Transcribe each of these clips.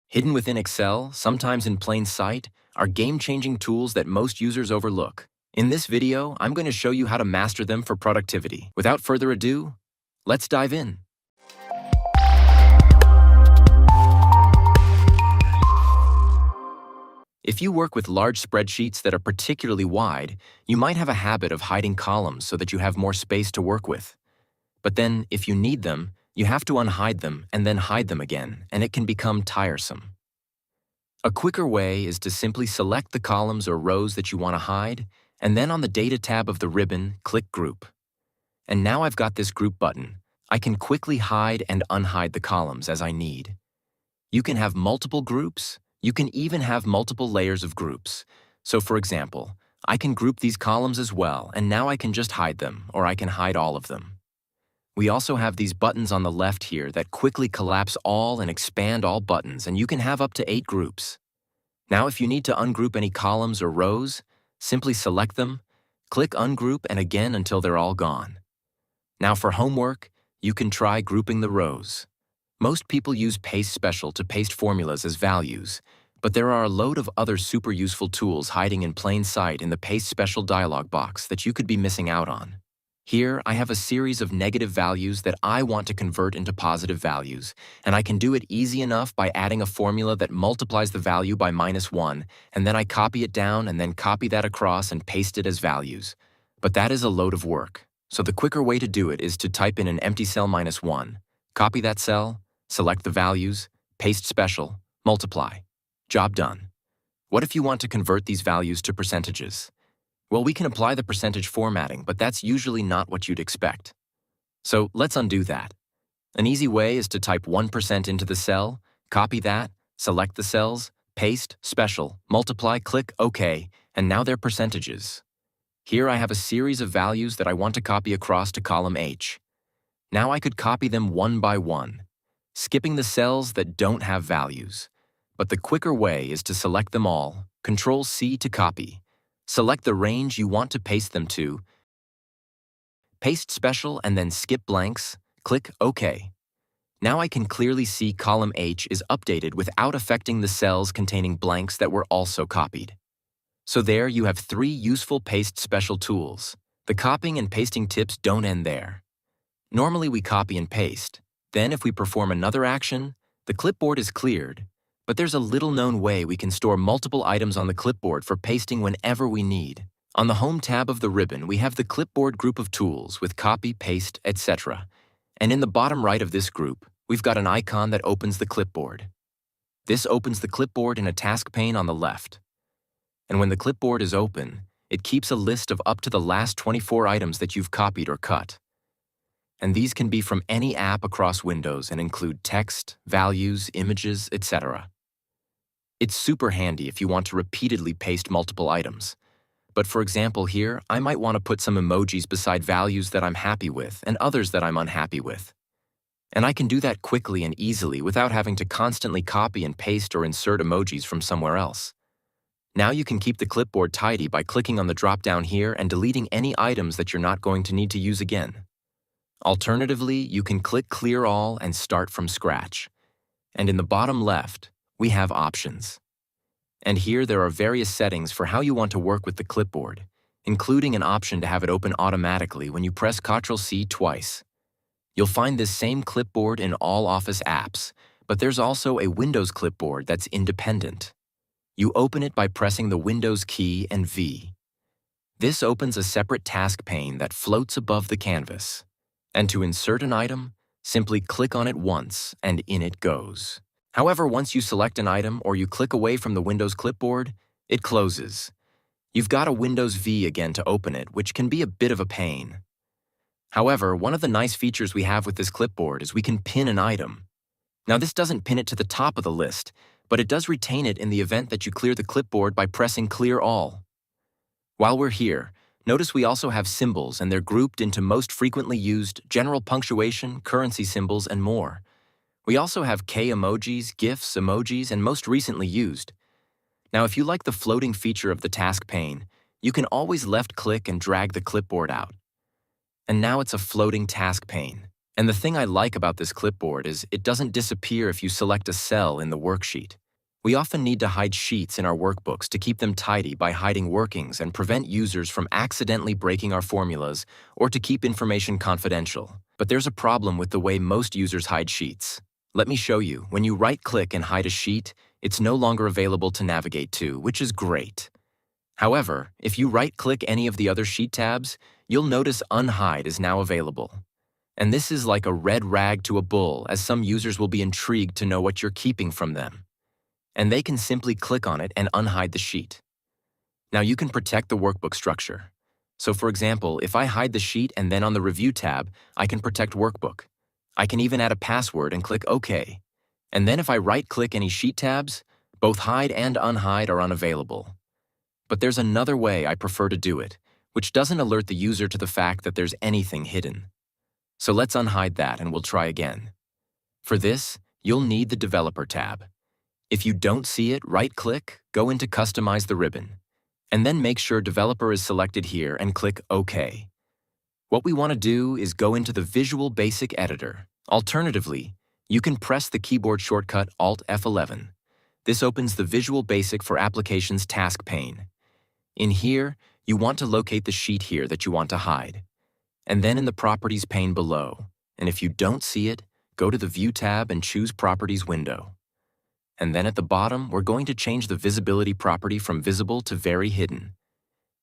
Hidden within Excel, sometimes in plain sight, are game-changing tools that most users overlook. In this video, I'm going to show you how to master them for productivity. Without further ado, let's dive in. If you work with large spreadsheets that are particularly wide, you might have a habit of hiding columns so that you have more space to work with. But then, if you need them, you have to unhide them and then hide them again, and it can become tiresome. A quicker way is to simply select the columns or rows that you want to hide, and then on the Data tab of the ribbon, click Group. And now I've got this Group button. I can quickly hide and unhide the columns as I need. You can have multiple groups. You can even have multiple layers of groups. So for example, I can group these columns as well, and now I can just hide them, or I can hide all of them. We also have these buttons on the left here that quickly collapse all and expand all buttons, and you can have up to 8 groups. Now if you need to ungroup any columns or rows, simply select them, click Ungroup, and again until they're all gone. Now for homework, you can try grouping the rows. Most people use Paste Special to paste formulas as values, but there are a load of other super useful tools hiding in plain sight in the Paste Special dialog box that you could be missing out on. Here, I have a series of negative values that I want to convert into positive values, and I can do it easy enough by adding a formula that multiplies the value by -1, and then I copy it down and then copy that across and paste it as values. But that is a load of work, so the quicker way to do it is to type in an empty cell -1, copy that cell, select the values, paste special, multiply. Job done. What if you want to convert these values to percentages? Well, we can apply the percentage formatting, but that's usually not what you'd expect. So let's undo that. An easy way is to type 1% into the cell, copy that, select the cells, paste, special, multiply, click OK, and now they're percentages. Here I have a series of values that I want to copy across to column H. Now I could copy them one by one, skipping the cells that don't have values. But the quicker way is to select them all, Control-C to copy. Select the range you want to paste them to, paste special, and then skip blanks, click OK. Now I can clearly see column H is updated without affecting the cells containing blanks that were also copied. So there you have 3 useful paste special tools. The copying and pasting tips don't end there. Normally we copy and paste. Then if we perform another action, the clipboard is cleared. But there's a little-known way we can store multiple items on the clipboard for pasting whenever we need. On the Home tab of the ribbon, we have the Clipboard group of tools with copy, paste, etc. And in the bottom right of this group, we've got an icon that opens the clipboard. This opens the clipboard in a task pane on the left. And when the clipboard is open, it keeps a list of up to the last 24 items that you've copied or cut. And these can be from any app across Windows and include text, values, images, etc. It's super handy if you want to repeatedly paste multiple items. But for example here, I might want to put some emojis beside values that I'm happy with and others that I'm unhappy with. And I can do that quickly and easily without having to constantly copy and paste or insert emojis from somewhere else. Now you can keep the clipboard tidy by clicking on the drop-down here and deleting any items that you're not going to need to use again. Alternatively, you can click Clear All and start from scratch. And in the bottom left, we have options. And here there are various settings for how you want to work with the clipboard, including an option to have it open automatically when you press Ctrl-C twice. You'll find this same clipboard in all Office apps, but there's also a Windows clipboard that's independent. You open it by pressing the Windows key and V. This opens a separate task pane that floats above the canvas. And to insert an item, simply click on it once and in it goes. However, once you select an item or you click away from the Windows clipboard, it closes. You've got a Windows V again to open it, which can be a bit of a pain. However, one of the nice features we have with this clipboard is we can pin an item. Now this doesn't pin it to the top of the list, but it does retain it in the event that you clear the clipboard by pressing Clear All. While we're here, notice we also have symbols, and they're grouped into most frequently used, general punctuation, currency symbols, and more. We also have K emojis, GIFs, emojis, and most recently used. Now, if you like the floating feature of the task pane, you can always left-click and drag the clipboard out. And now it's a floating task pane. And the thing I like about this clipboard is it doesn't disappear if you select a cell in the worksheet. We often need to hide sheets in our workbooks to keep them tidy by hiding workings and prevent users from accidentally breaking our formulas or to keep information confidential. But there's a problem with the way most users hide sheets. Let me show you. When you right-click and hide a sheet, it's no longer available to navigate to, which is great. However, if you right-click any of the other sheet tabs, you'll notice Unhide is now available. And this is like a red rag to a bull, as some users will be intrigued to know what you're keeping from them. And they can simply click on it and unhide the sheet. Now you can protect the workbook structure. So for example, if I hide the sheet and then on the Review tab, I can protect workbook. I can even add a password and click OK. And then if I right-click any sheet tabs, both hide and unhide are unavailable. But there's another way I prefer to do it, which doesn't alert the user to the fact that there's anything hidden. So let's unhide that and we'll try again. For this, you'll need the Developer tab. If you don't see it, right-click, go into Customize the ribbon, and then make sure Developer is selected here and click OK. What we want to do is go into the Visual Basic Editor. Alternatively, you can press the keyboard shortcut Alt F11. This opens the Visual Basic for Applications task pane. In here, you want to locate the sheet here that you want to hide, and then in the Properties pane below. And if you don't see it, go to the View tab and choose Properties window. And then at the bottom, we're going to change the visibility property from visible to very hidden.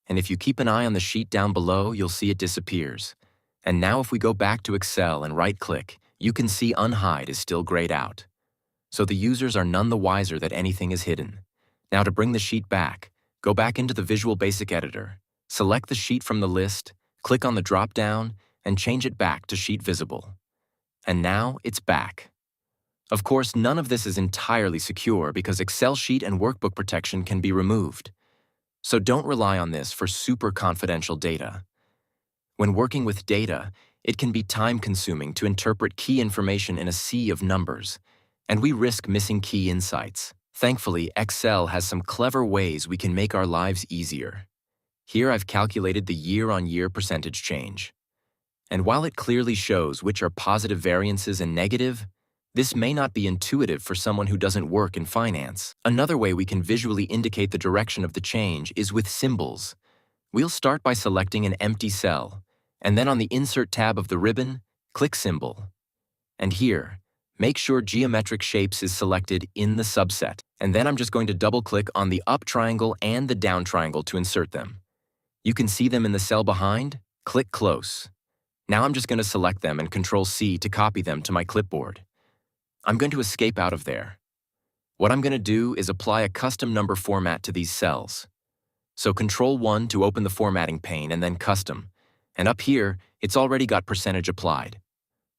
And if you keep an eye on the sheet down below, you'll see it disappears. And now if we go back to Excel and right-click, you can see Unhide is still grayed out. So the users are none the wiser that anything is hidden. Now to bring the sheet back, go back into the Visual Basic Editor, select the sheet from the list, click on the drop-down, and change it back to Sheet Visible. And now it's back. Of course, none of this is entirely secure because Excel sheet and workbook protection can be removed. So don't rely on this for super confidential data. When working with data, it can be time-consuming to interpret key information in a sea of numbers, and we risk missing key insights. Thankfully, Excel has some clever ways we can make our lives easier. Here I've calculated the year-on-year percentage change. And while it clearly shows which are positive variances and negative, this may not be intuitive for someone who doesn't work in finance. Another way we can visually indicate the direction of the change is with symbols. We'll start by selecting an empty cell, and then on the Insert tab of the ribbon, click Symbol. And here, make sure Geometric Shapes is selected in the subset, and then I'm just going to double-click on the up triangle and the down triangle to insert them. You can see them in the cell behind. Click Close. Now I'm just going to select them and Control-C to copy them to my clipboard. I'm going to escape out of there. What I'm going to do is apply a custom number format to these cells. So Control-1 to open the formatting pane and then Custom. And up here, it's already got percentage applied.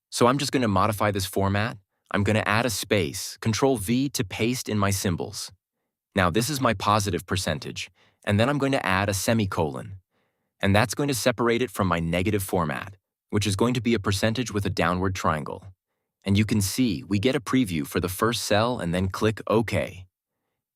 So I'm just going to modify this format. I'm going to add a space, Control-V to paste in my symbols. Now this is my positive percentage, and then I'm going to add a semicolon. And that's going to separate it from my negative format, which is going to be a percentage with a downward triangle. And you can see we get a preview for the first cell and then click OK.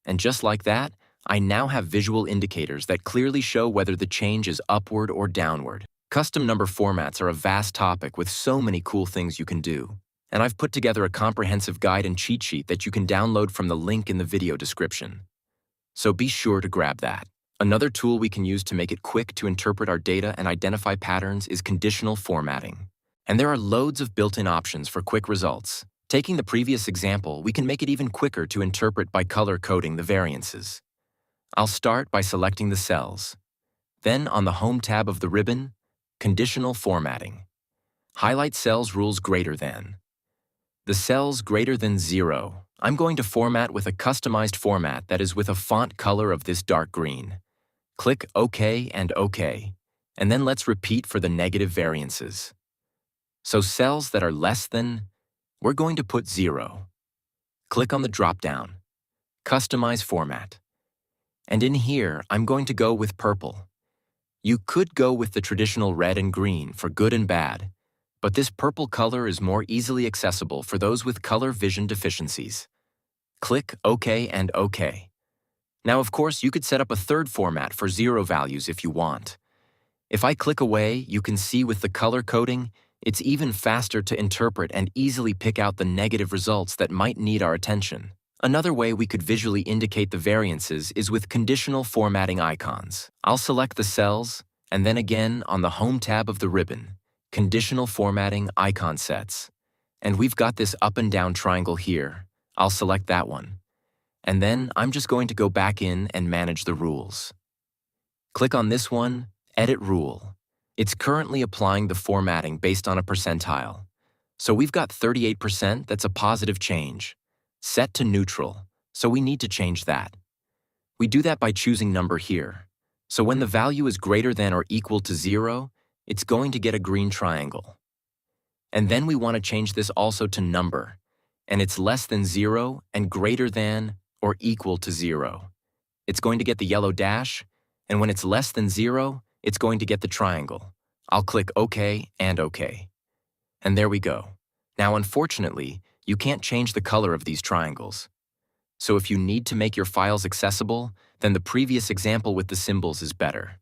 And just like that, I now have visual indicators that clearly show whether the change is upward or downward. Custom number formats are a vast topic with so many cool things you can do. And I've put together a comprehensive guide and cheat sheet that you can download from the link in the video description. So be sure to grab that. Another tool we can use to make it quick to interpret our data and identify patterns is conditional formatting. And there are loads of built-in options for quick results. Taking the previous example, we can make it even quicker to interpret by color-coding the variances. I'll start by selecting the cells. Then on the Home tab of the ribbon, Conditional Formatting. Highlight cells rules greater than. The cells greater than 0, I'm going to format with a customized format that is with a font color of this dark green. Click OK and OK, and then let's repeat for the negative variances. So cells that are less than, we're going to put 0. Click on the drop-down, Customize Format. And in here, I'm going to go with purple. You could go with the traditional red and green for good and bad, but this purple color is more easily accessible for those with color vision deficiencies. Click OK and OK. Now, of course, you could set up a third format for 0 values if you want. If I click away, you can see with the color coding, It's even faster to interpret and easily pick out the negative results that might need our attention. Another way we could visually indicate the variances is with conditional formatting icons. I'll select the cells, and then again on the Home tab of the ribbon, Conditional Formatting Icon Sets. And we've got this up and down triangle here. I'll select that one. And then I'm just going to go back in and manage the rules. Click on this one, Edit Rule. It's currently applying the formatting based on a percentile. So we've got 38%, that's a positive change. Set to neutral, so we need to change that. We do that by choosing number here. So when the value is greater than or equal to 0, it's going to get a green triangle. And then we want to change this also to number, and it's less than 0 and greater than or equal to 0. It's going to get the yellow dash, and when it's less than 0, it's going to get the triangle. I'll click OK and OK. And there we go. Now, unfortunately, you can't change the color of these triangles. So if you need to make your files accessible, then the previous example with the symbols is better.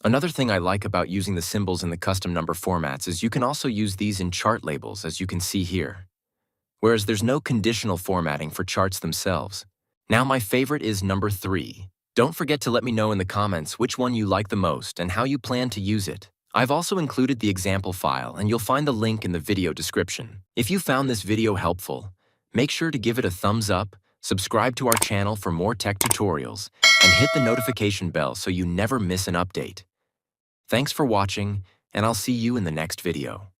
Another thing I like about using the symbols in the custom number formats is you can also use these in chart labels, as you can see here. Whereas there's no conditional formatting for charts themselves. Now my favorite is number 3. Don't forget to let me know in the comments which one you like the most and how you plan to use it. I've also included the example file, and you'll find the link in the video description. If you found this video helpful, make sure to give it a thumbs up, subscribe to our channel for more tech tutorials, and hit the notification bell so you never miss an update. Thanks for watching, and I'll see you in the next video.